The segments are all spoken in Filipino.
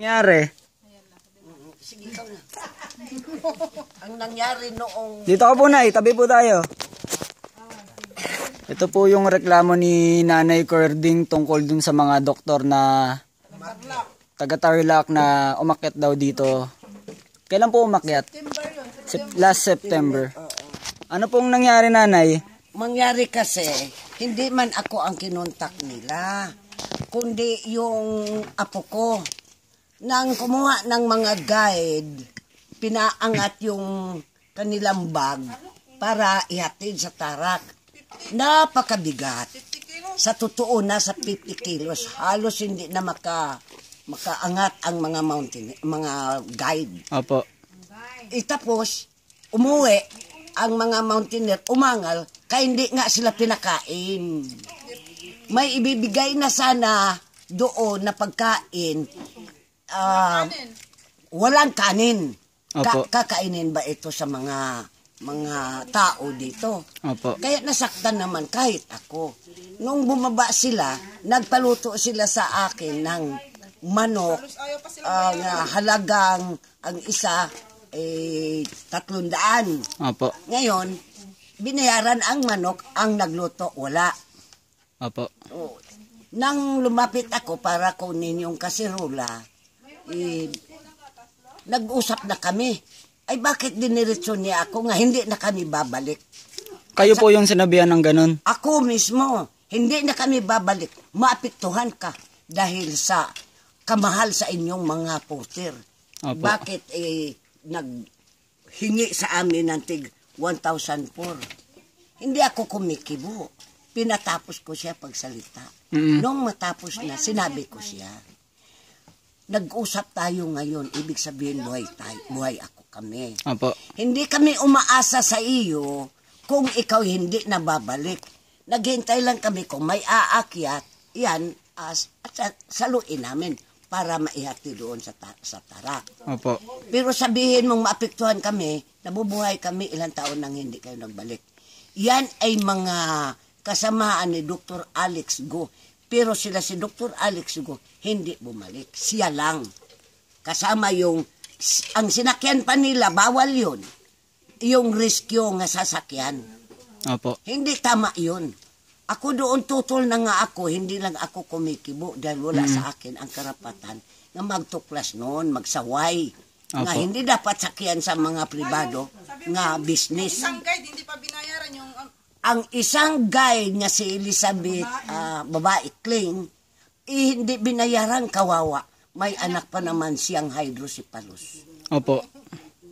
Nangyari? Sige, ikaw na. Ang nangyari noong... Dito ka po, Nay. Tabi po tayo. Ito po yung reklamo ni Nanay Cording tungkol dun sa mga doktor na taga Tarlac na umakyat daw dito. Kailan po umakyat? Last September. Ano pong nangyari, Nanay? Mangyari kasi, hindi man ako ang kinontak nila, kundi yung apo ko. Nang kumuha ng mga guide, pinaangat yung kanilang bag para ihatid sa Tarlac. Napakabigat. Sa totoo na sa 50 kilos, halos hindi na makaangat ang mga guide. Opo. Tapos, umuwi ang mga mountaineer, umangal, kaya hindi nga sila pinakain. May ibibigay na sana doon na pagkain, walang kanin. Kakainin ba ito sa mga tao dito? Opo. Kaya nasaktan naman kahit ako. Nung bumaba sila, nagpaluto sila sa akin ng manok na halagang ang isa 300. Opo. Ngayon, binayaran ang manok, ang nagluto wala. Opo. Nang lumapit ako para kunin yung kasirola, nag-usap na kami. Ay bakit diniretso niya ako nga hindi na kami babalik? Kayo po yung sinabihan ng ganun? Ako mismo, hindi na kami babalik. Maapektuhan ka dahil sa kamahal sa inyong mga porter. Opo. Bakit naghingi sa amin ng tig 1,004? Hindi ako kumikibo. Pinatapos ko siya pagsalita. Nung matapos na, sinabi ko siya, nag-usap tayo ngayon, ibig sabihin buhay ako kami. Opo. Hindi kami umaasa sa iyo kung ikaw hindi nababalik. Naghintay lang kami kung may aakyat, yan, saluin namin para maihati doon sa Tarlac. Opo. Pero sabihin mong maapektuhan kami, nabubuhay kami ilang taon nang hindi kayo nagbalik. Yan ay mga kasamaan ni Dr. Alex Go. Pero si Dr. Alex Go, hindi bumalik. Siya lang. Kasama ang sinakyan pa nila, bawal yun. Yung rescue nga sasakyan. Opo. Hindi tama yun. Ako doon tutol na nga ako, hindi lang ako kumikibo dahil wala sa akin ang karapatan na magtuklas noon, magsaway. Opo. Nga hindi dapat sakyan sa mga pribado nga business. Isang guide, hindi pa binayaran yung... Ang isang guide nga si Elizabeth, babae Kling, hindi binayaran, kawawa. May anak pa naman siyang hydrocephalus. Opo.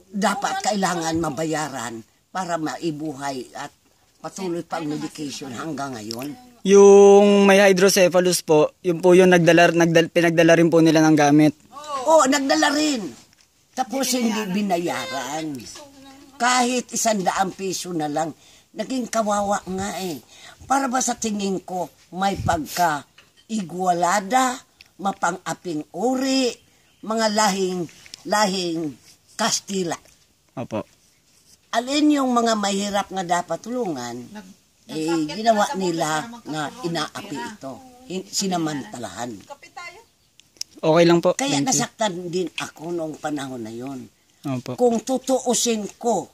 Dapat kailangan mabayaran para maibuhay at patuloy pang medication hanggang ngayon. Yung may hydrocephalus po, yun po yung pinagdala rin po nila ng gamit. Oo, nagdala rin. Tapos hindi binayaran. Kahit 100 piso na lang, naging kawawa nga eh. Para ba sa tingin ko, may pagka-igwalada, mapang-aping uri, mga lahing Kastila. Opo. Alin yung mga mahirap nga dapat tulungan, ginawa nila na inaapi ito. Sinamantalahan. Okay lang po. Kaya Thank you. nasaktan din ako noong panahon na yon. Opo. Kung tutuusin ko,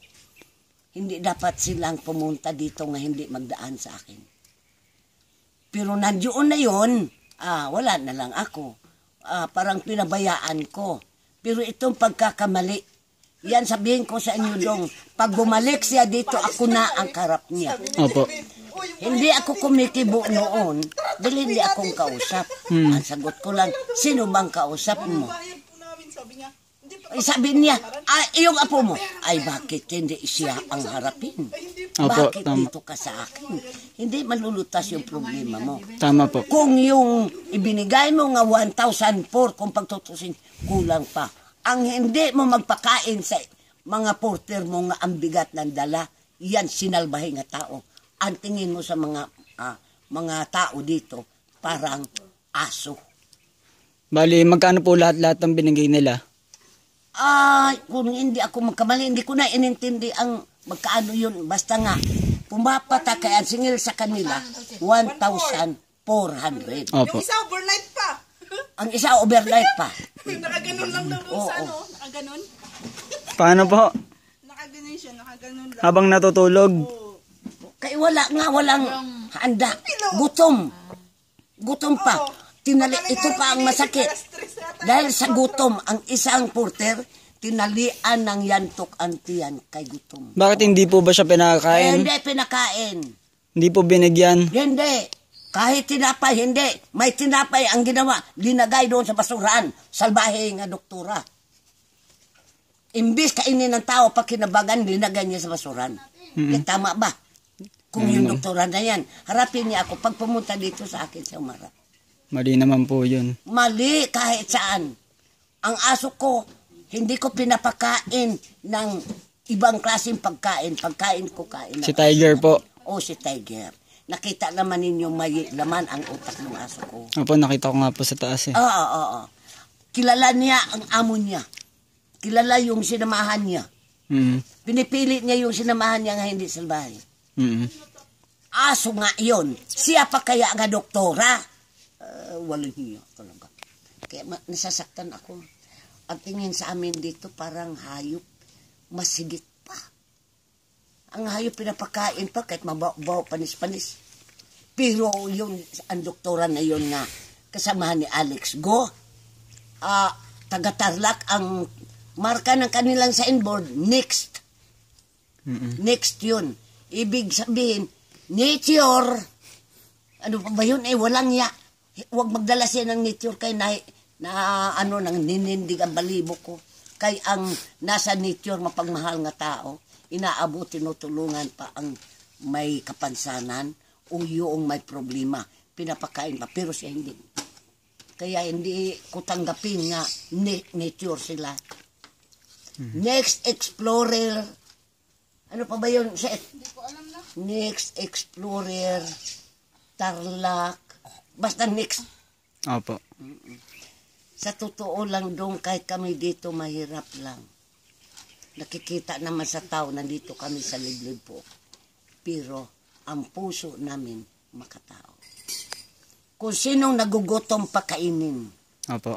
hindi dapat silang pumunta dito nga hindi magdaan sa akin. Pero nandiyon na yon, wala na lang ako. Parang pinabayaan ko. Pero itong pagkakamali, yan sabihin ko sa inyo dong, pag bumalik siya dito, ako na ang karap niya. Opo. Hindi ako kumikibo noon, dahil hindi akong kausap. Ang sagot ko lang, sino bang kausap mo? Sabi niya, iyong apo mo. Ay, bakit hindi siya ang harapin? Opo, Bakit tama. dito ka sa akin? Hindi malulutas yung problema mo. Tama po. Kung yung ibinigay mo nga 1,004, kung pagtutusin, kulang pa. Ang hindi mo magpakain sa mga porter mo nga ang bigat ng dala, yan sinalbahe nga tao. Ang tingin mo sa mga tao dito, parang aso. Bali, magkano po lahat-lahat ang binigay nila? Kung hindi ako magkamali, hindi ko na inintindi ang magkaano yun. Basta nga, pumapata kaya singil sa kanila, 1,400. Opo. Yung isa overnight pa. Ang isa overnight pa. Nakaganon lang daw doon sa ano. Nakaganon. Paano po? Nakaganon siya. Nakaganon lang. Habang natutulog. Kaya walang handa. Gutom. Gutom pa. Ito pa ang masakit. Dahil sa gutom, ang isang porter, tinalian ng yantok ang tiyan kay gutom. Bakit hindi po ba siya pinakain? Hindi pinakain. Hindi po binigyan? Hindi. Kahit tinapay, hindi. May tinapay ang ginawa. Linagay doon sa basurahan. Salbahe nga doktora. Imbis kainin ng tao, pag kinabagan, linagay niya sa basurahan. Tama ba? Kung yung doktora na yan, harapin niya ako. Pag pumunta dito sa akin sa umarap. Mali naman po yun. Mali kahit saan. Ang aso ko, hindi ko pinapakain ng ibang klaseng pagkain. Pagkain ko kain. Si Tiger po. O si Tiger. Nakita naman ninyo may laman ang utak ng aso ko. Opo, nakita ko nga po sa taas eh. Oo. Kilala niya ang amo niya. Kilala yung sinamahan niya. Pinipilit niya yung sinamahan niya nga hindi salbahe. Aso nga yun. Siya pa kaya nga doktora. Walang hiya talaga. Kaya nasasaktan ako. Ang tingin sa amin dito parang hayop. Masigit pa. Ang hayop pinapakain pa kahit mabaw panis-panis. Pero yun, ang doktora na yun na kasamahan ni Alex Go, taga-Tarlac, ang marka ng kanilang signboard, next. Next yun. Ibig sabihin, nature, ano pa ba yun? Walang ya. Huwag magdala siya ng nature kay nang ninindig ang balibo ko. Kay ang nasa nature mapagmahal nga tao, inaabot, tinutulungan pa ang may kapansanan o yung may problema. Pinapakain pa, pero siya hindi. Kaya hindi ko tanggapin nga nature sila. Next Explorer, ano pa ba yun? Hindi ko alam na. Next Explorer, Tarlac, basta next. Opo. Sa totoo lang doon, kahit kami dito mahirap lang. Nakikita naman sa tao, nandito kami sa liblib po. Pero ang puso namin makatao. Kung sinong nagugutom pakainin. Opo.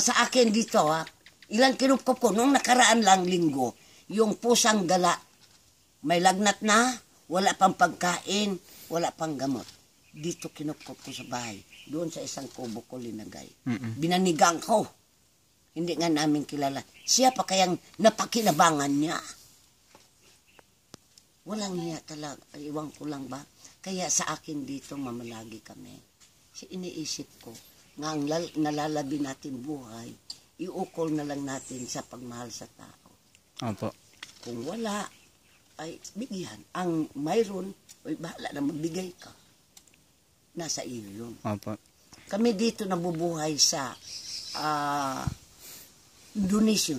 Sa akin dito, ilang kinukup ko, nung nakaraan lang linggo, yung pusang gala, may lagnat na, wala pang pagkain, wala pang gamot. Dito kinukup ko sa bahay. Doon sa isang kubo ko linagay. Binanigang ko. Hindi nga namin kilala. Siya pa kayang napakinabangan niya. Walang niya talaga. Iwan ko lang ba? Kaya sa akin dito mamalagi kami. Iniisip ko, nga ang nalalabi natin buhay, iukol na lang natin sa pagmahal sa tao. Opo. Kung wala, ay bigyan. Ang mayroon, ay bahala na magbigay ka. Nasa iyo yun. Opo. Kami dito nabubuhay sa donation.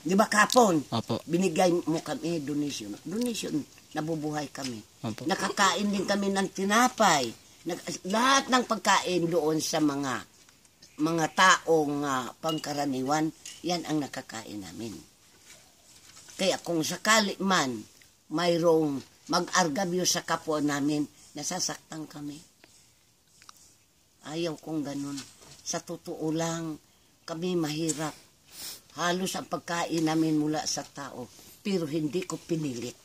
Di ba kapon? Opo. Binigay mo kami donation. Donation, nabubuhay kami. Opo. Nakakain din kami ng tinapay. Lahat ng pagkain doon sa mga taong pangkaraniwan, yan ang nakakain namin. Kaya kung sakali man mayroong mag-argabyo sa kapwa namin, nasasaktan kami. Ayaw kong ganun. Sa totoo lang, kami mahirap. Halos ang pagkain namin mula sa tao. Pero hindi ko pinilit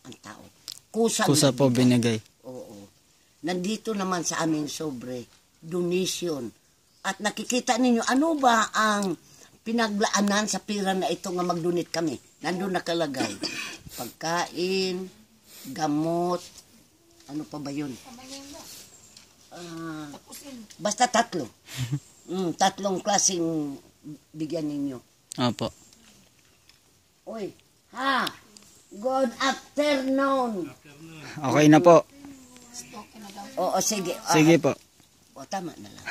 ang tao. Kusa po binigay. Oo. Nandito naman sa aming sobre, donation. At nakikita ninyo, ano ba ang pinaglaanan sa pira na ito nga mag-donate kami? Nandun nakalagay. Pagkain, gamot, ano pa ba yun? Basta 3. 3 klaseng bigyan ninyo. Opo. Uy, good afternoon. Okay na po. Oo, sige. Sige po. O, tama na lang.